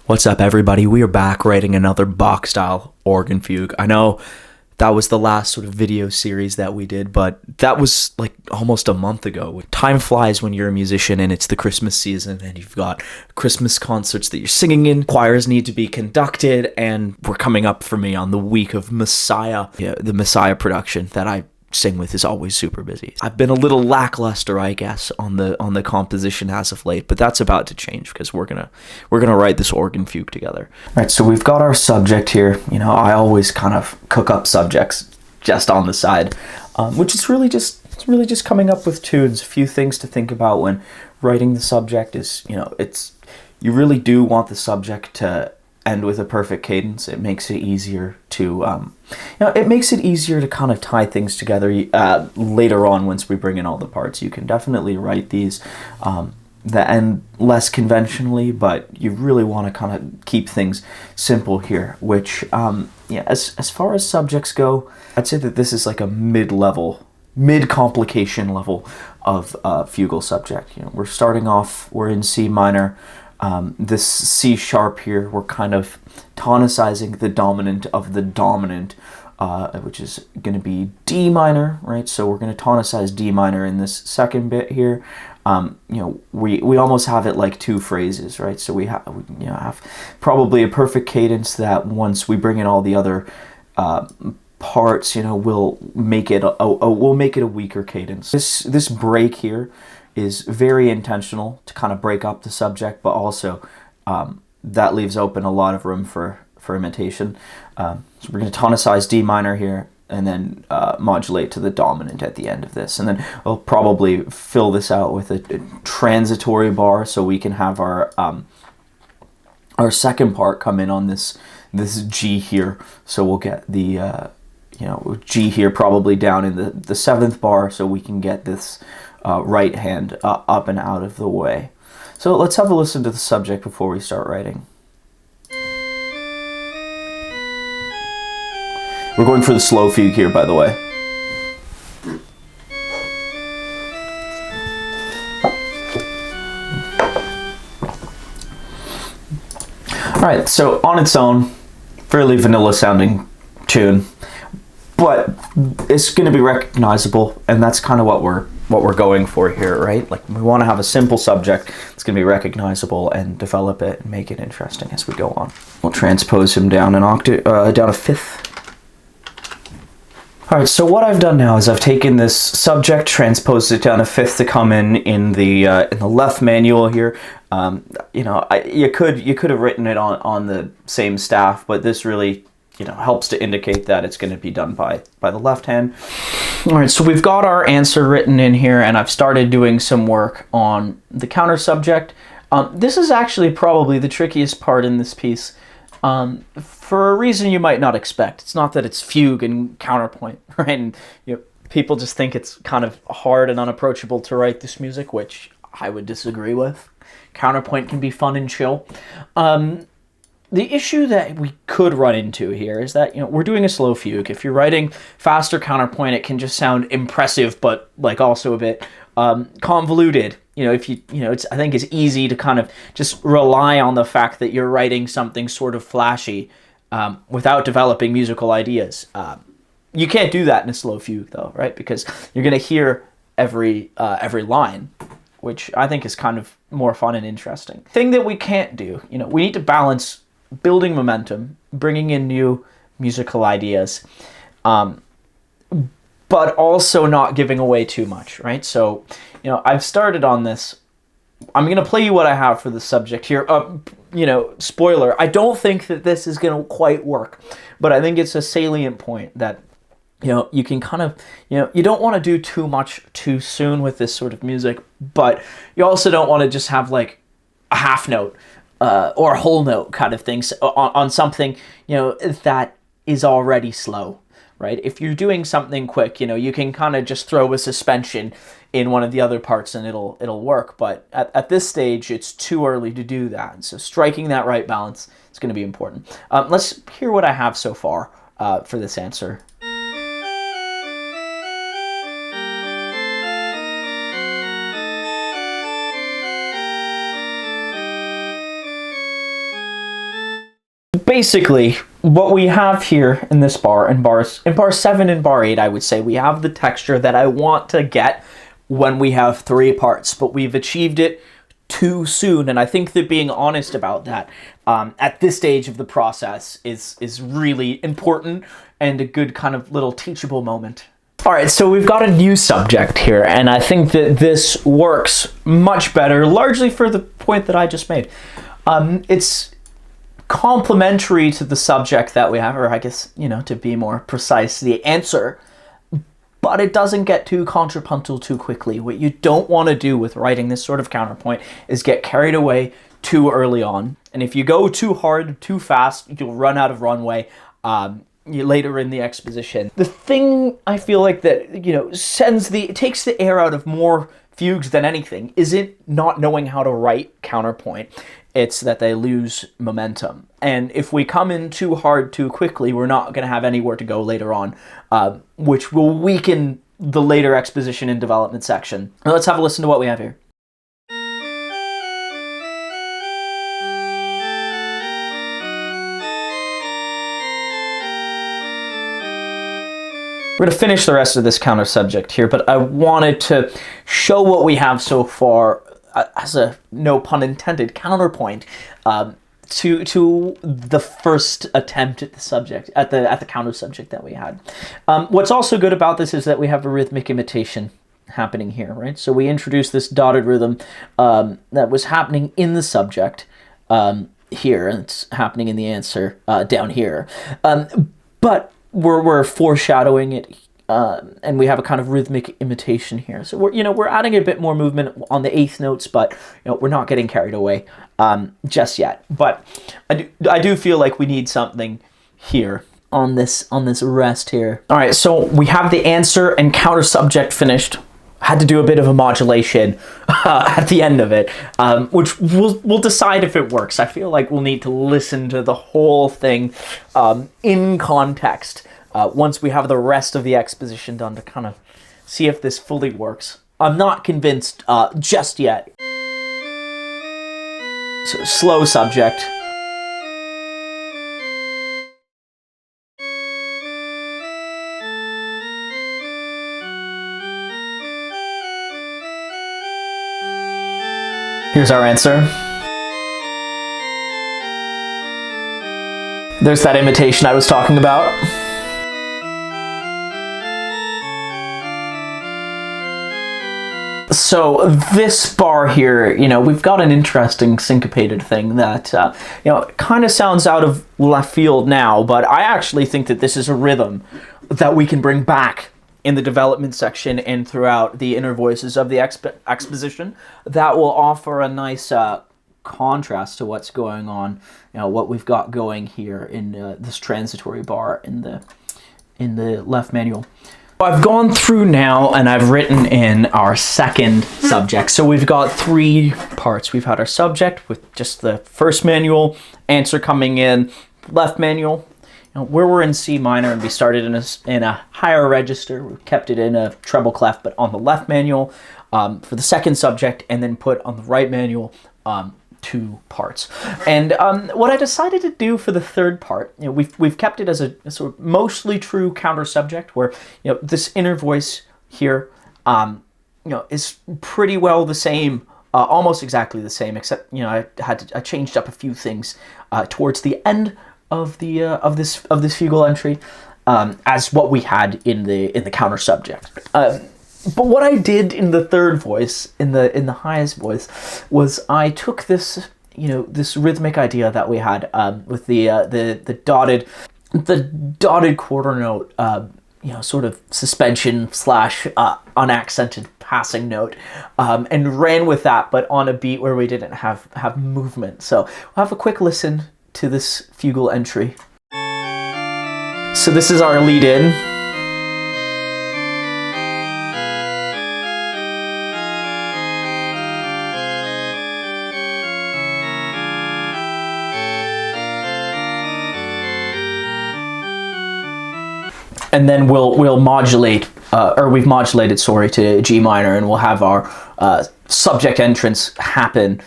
What's up, everybody? We are back writing another Bach-style organ fugue. I know that was the last sort of video series that we did, but that was like almost a month ago. Time flies when you're a musician and it's the Christmas season and you've got Christmas concerts that you're singing in, choirs need to be conducted, and we're coming up for me on the week of Messiah. Yeah, the Messiah production that I sing with is always super busy. I've been a little lackluster, I guess, on the composition as of late, but that's about to change because we're gonna write this organ fugue together. All right, so we've got our subject here. You know, I always kind of cook up subjects just on the side, which is really just coming up with tunes. A few things to think about when writing the subject is, you really do want the subject to end with a perfect cadence. It makes it easier to, it makes it easier to kind of tie things together later on once we bring in all the parts. You can definitely write these the end less conventionally, but you really want to kind of keep things simple here, which, as far as subjects go, I'd say that this is like a mid-complication level of fugal subject. We're starting off, we're in C minor. This C sharp here, we're kind of tonicizing the dominant of the dominant, which is going to be D minor, right? So we're going to tonicize D minor in this second bit here. We almost have it like two phrases, right? So we have probably a perfect cadence that once we bring in all the other parts, we'll make it a weaker cadence. This break here is very intentional to kind of break up the subject, but also that leaves open a lot of room for imitation. So we're going to tonicize D minor here, and then modulate to the dominant at the end of this. And then we'll probably fill this out with a transitory bar so we can have our second part come in on this G here. So we'll get the G here probably down in the seventh bar so we can get this right hand up and out of the way. So let's have a listen to the subject before we start writing. We're going for the slow fugue here, by the way. Alright, so on its own, fairly vanilla sounding tune, but it's going to be recognizable, and that's kind of what we're going for here, right? Like, we want to have a simple subject that's going to be recognizable and develop it and make it interesting as we go on. We'll transpose him down an octave, down a fifth. All right, so what I've done now is I've taken this subject, transposed it down a fifth to come in the left manual here. You could have written it on the same staff, but this really helps to indicate that it's going to be done by the left hand. All right, so we've got our answer written in here, and I've started doing some work on the counter subject. This is actually probably the trickiest part in this piece, for a reason you might not expect. It's not that it's fugue and counterpoint, right? And people just think it's kind of hard and unapproachable to write this music, which I would disagree with. Counterpoint can be fun and chill. The issue that we could run into here is that, we're doing a slow fugue. If you're writing faster counterpoint, it can just sound impressive, but like also a bit convoluted. I think it's easy to kind of just rely on the fact that you're writing something sort of flashy without developing musical ideas. You can't do that in a slow fugue, though, right? Because you're going to hear every line, which I think is kind of more fun and interesting. Thing that we can't do, we need to balance building momentum, bringing in new musical ideas, but also not giving away too much, right? So, I've started on this. I'm going to play you what I have for the subject here. Spoiler, I don't think that this is going to quite work, but I think it's a salient point that, you can kind of, you don't want to do too much too soon with this sort of music, but you also don't want to just have like a half note or a whole note kind of thing on something, that is already slow, right? If you're doing something quick, you can kind of just throw a suspension in one of the other parts and it'll work. But at this stage, it's too early to do that. And so striking that right balance is going to be important. Let's hear what I have so far for this answer. Basically, what we have here in this bar, in bar 7 and bar 8, I would say, we have the texture that I want to get when we have 3 parts, but we've achieved it too soon, and I think that being honest about that at this stage of the process is really important and a good kind of little teachable moment. All right, so we've got a new subject here, and I think that this works much better, largely for the point that I just made. It's complementary to the subject that we have, or I guess, you know, to be more precise, the answer, but it doesn't get too contrapuntal too quickly. What you don't want to do with writing this sort of counterpoint is get carried away too early on. And if you go too hard, too fast, you'll run out of runway later in the exposition. The thing I feel like that, you know, takes the air out of more fugues than anything isn't not knowing how to write counterpoint. It's that they lose momentum. And if we come in too hard too quickly, we're not going to have anywhere to go later on, which will weaken the later exposition and development section. Now let's have a listen to what we have here. We're going to finish the rest of this counter subject here, but I wanted to show what we have so far as a, no pun intended, counterpoint to the first attempt at the subject, at the counter subject that we had. What's also good about this is that we have a rhythmic imitation happening here, right? So we introduced this dotted rhythm that was happening in the subject here, and it's happening in the answer down here. But we're foreshadowing it, and we have a kind of rhythmic imitation here. So we're adding a bit more movement on the eighth notes, but we're not getting carried away just yet. But I do feel like we need something here on this rest here. All right, so we have the answer and counter subject finished. Had to do a bit of a modulation at the end of it, which we'll decide if it works. I feel like we'll need to listen to the whole thing in context once we have the rest of the exposition done to kind of see if this fully works. I'm not convinced just yet. So, slow subject. Here's our answer. There's that imitation I was talking about. So this bar here, we've got an interesting syncopated thing that, kind of sounds out of left field now, but I actually think that this is a rhythm that we can bring back in the development section and throughout the inner voices of the exposition that will offer a nice contrast to what's going on, what we've got going here in this transitory bar in the left manual. I've gone through now and I've written in our second subject. So we've got 3 parts. We've had our subject with just the first manual, answer coming in, left manual, where we're in C minor and we started in a higher register. We kept it in a treble clef, but on the left manual for the second subject, and then put on the right manual 2 parts. And what I decided to do for the third part, we've kept it as a sort of mostly true counter subject, where this inner voice here, is pretty well the same. Almost exactly the same, except I changed up a few things towards the end of this fugal entry, as what we had in the counter subject. But what I did in the third voice, in the highest voice, was I took this this rhythmic idea that we had with the dotted quarter note, sort of suspension / unaccented passing note, and ran with that, but on a beat where we didn't have movement. So we'll have a quick listen to this fugal entry. So this is our lead in. And then we'll modulate, or we've modulated, to G minor, and we'll have our subject entrance happen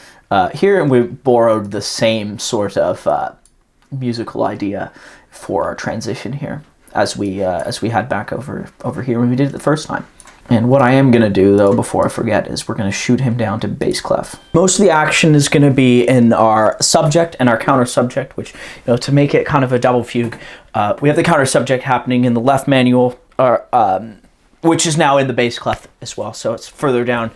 here, and we borrowed the same sort of musical idea for our transition here as we head back over here when we did it the first time. And what I am going to do, though, before I forget, is we're going to shoot him down to bass clef. Most of the action is going to be in our subject and our counter subject, which, to make it kind of a double fugue, we have the counter subject happening in the left manual, which is now in the bass clef as well. So it's further down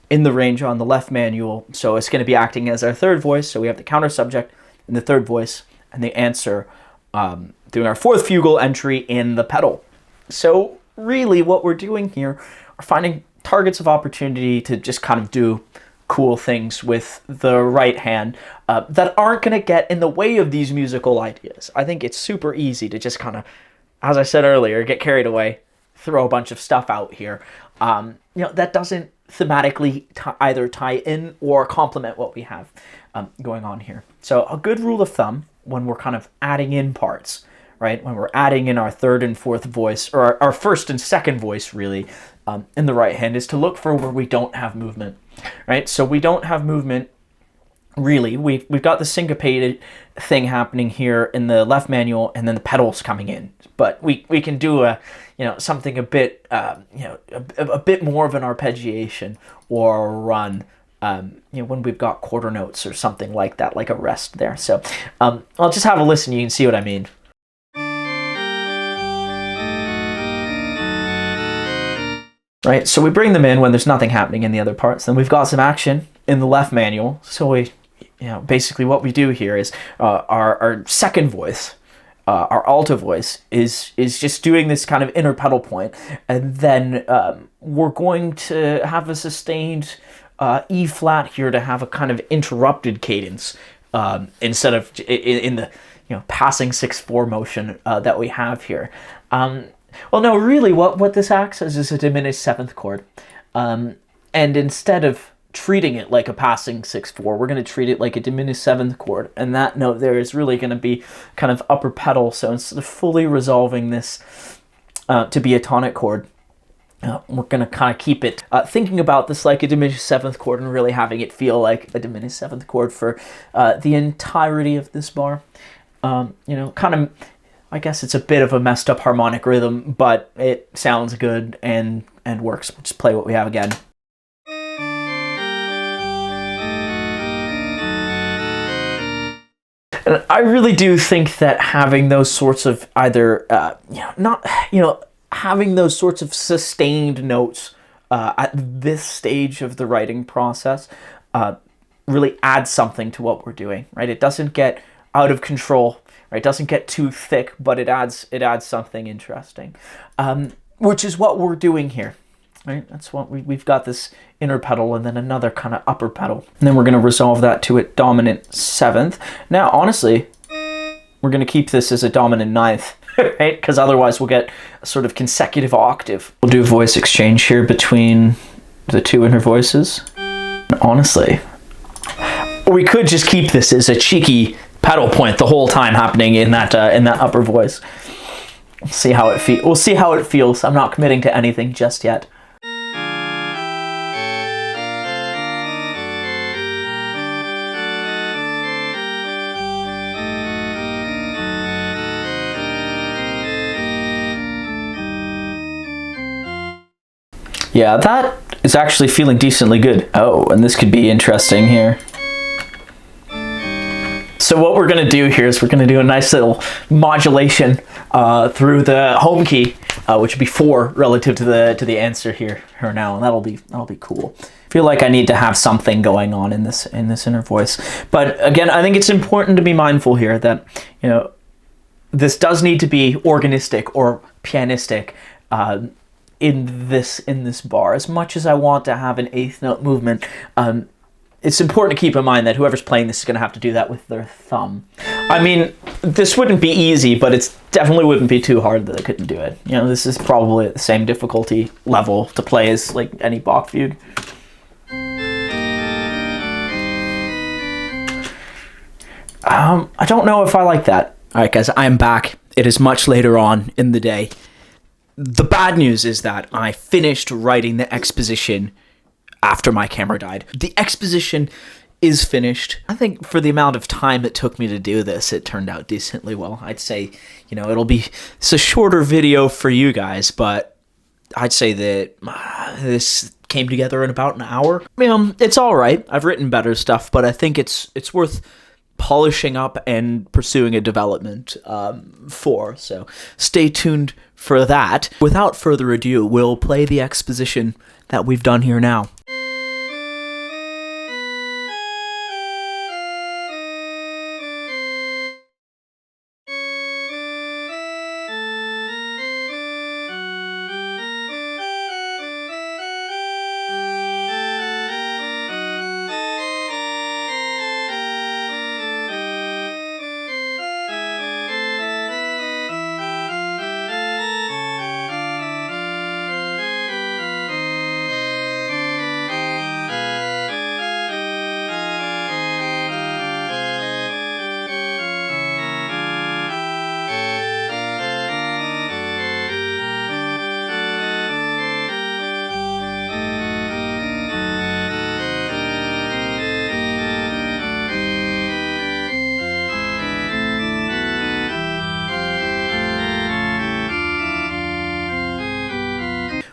in the range on the left manual. So it's going to be acting as our third voice. So we have the counter subject in the third voice and the answer doing our fourth fugal entry in the pedal. So really what we're doing here are finding targets of opportunity to just kind of do cool things with the right hand that aren't going to get in the way of these musical ideas. I think it's super easy to just kind of, as I said earlier, get carried away, throw a bunch of stuff out here. That doesn't thematically either tie in or complement what we have going on here. So a good rule of thumb when we're kind of adding in parts, right? When we're adding in our third and fourth voice, or our first and second voice, really, in the right hand, is to look for where we don't have movement, right? So we don't have movement, really. We've got the syncopated thing happening here in the left manual, and then the pedals coming in. But we can do something a bit, a bit more of an arpeggiation or a run, when we've got quarter notes or something like that, like a rest there. So I'll just have a listen. You can see what I mean. Right, so we bring them in when there's nothing happening in the other parts. Then we've got some action in the left manual. So we, basically what we do here is our second voice, our alto voice, is just doing this kind of inner pedal point, and then we're going to have a sustained E flat here to have a kind of interrupted cadence instead of in the passing 6/4 motion that we have here. Well, no, really, what this acts as is a diminished seventh chord. And instead of treating it like a passing 6/4, we're going to treat it like a diminished seventh chord. And that note there is really going to be kind of upper pedal. So instead of fully resolving this to be a tonic chord, we're going to kind of keep it thinking about this like a diminished seventh chord and really having it feel like a diminished seventh chord for the entirety of this bar. Kind of, I guess it's a bit of a messed up harmonic rhythm, but it sounds good and works. We'll just play what we have again. And I really do think that having those sorts of either, having those sorts of sustained notes at this stage of the writing process really adds something to what we're doing, right? It doesn't get out of control. Right, it doesn't get too thick, but it adds something interesting, which is what we're doing here. Right, that's what we've got, this inner pedal and then another kind of upper pedal, and then we're going to resolve that to a dominant seventh. Now, honestly, we're going to keep this as a dominant ninth, right? Because otherwise, we'll get a sort of consecutive octave. We'll do a voice exchange here between the two inner voices. Honestly, we could just keep this as a cheeky pedal point the whole time happening in that upper voice. We'll see how it feels. I'm not committing to anything just yet. Yeah, that is actually feeling decently good. Oh, and this could be interesting here. So what we're going to do here is we're going to do a nice little modulation through the home key, which would be 4 relative to the answer here now, and that'll be cool. I feel like I need to have something going on in this inner voice, but again, I think it's important to be mindful here that this does need to be organistic or pianistic in this bar. As much as I want to have an eighth note movement, it's important to keep in mind that whoever's playing this is going to have to do that with their thumb. I mean, this wouldn't be easy, but it definitely wouldn't be too hard that I couldn't do it. This is probably at the same difficulty level to play as like any Bach fugue. I don't know if I like that. All right, guys, I'm back. It is much later on in the day. The bad news is that I finished writing the exposition after my camera died. The exposition is finished. I think for the amount of time it took me to do this, it turned out decently well. I'd say, it's a shorter video for you guys, but I'd say that this came together in about an hour. It's all right. I've written better stuff, but I think it's worth polishing up and pursuing a development for. So stay tuned for that. Without further ado, we'll play the exposition that we've done here now.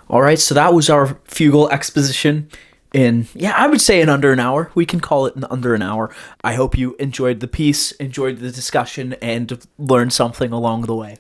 All right, so that was our Fugal Exposition I would say in under an hour. We can call it in under an hour. I hope you enjoyed the piece, enjoyed the discussion, and learned something along the way.